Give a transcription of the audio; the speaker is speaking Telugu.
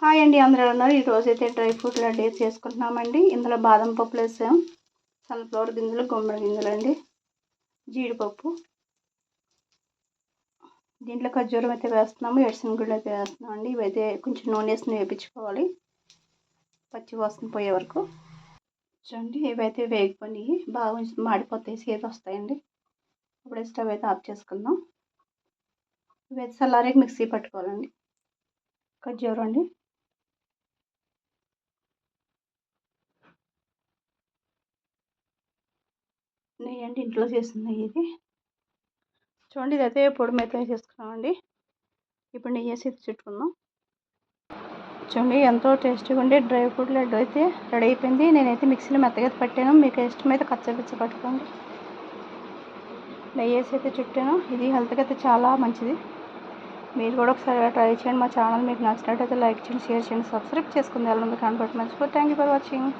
హాయ్ అండి, అందరూ ఉన్నారు. ఈరోజైతే డ్రై ఫ్రూట్ లడ్డు చేసుకుంటున్నామండి. ఇందులో బాదం పప్పులు వేసాం, సన్ఫ్లవర్ గింజలు, గుమ్మడి గింజలు అండి, జీడిపప్పు, దీంట్లో ఖర్జూరం అయితే వేస్తున్నాము, ఎడిసిన అయితే వేస్తున్నాం అండి. ఇవైతే కొంచెం నూనె వేసి వేయించుకోవాలి, పచ్చి వాసన పోయే వరకు. చూడండి, ఇవైతే వేగిపోయి బాగా మాడిపోతాయి, సేదు వస్తాయండి. ఇప్పుడే స్టవ్ అయితే ఆఫ్ చేసుకుందాం. ఇవైతే చల్లారేకి మిక్సీ పట్టుకోవాలండి. ఖర్జూరం అండి, నెయ్యి అండి, ఇంట్లో చేసిన నెయ్యి ఇది. చూడండి, ఇదైతే పొడి మీద చేసుకున్నామండి. ఇప్పుడు నెయ్యి వేసి చుట్టుకుందాం. చూడండి, ఎంతో టేస్టీగా ఉండే డ్రై ఫ్రూట్ లడ్డు అయితే రెడీ అయిపోయింది. నేనైతే మిక్సీలో మెత్తగా పట్టాను, మీకు ఇష్టమైతే కచ్చపిచ్చ పట్టుకోండి. నెయ్యి వేసి అయితే చుట్టాను. ఇది హెల్త్కి అయితే చాలా మంచిది. మీరు కూడా ఒకసారి ట్రై చేయండి. మా ఛానల్ మీకు నచ్చినట్టయితే లైక్ చేయండి, షేర్ చేయండి, సబ్స్క్రైబ్ చేసుకుంది. ఎలా ఉంది కాన్బట్ మర్చిపో. Thank you for watching.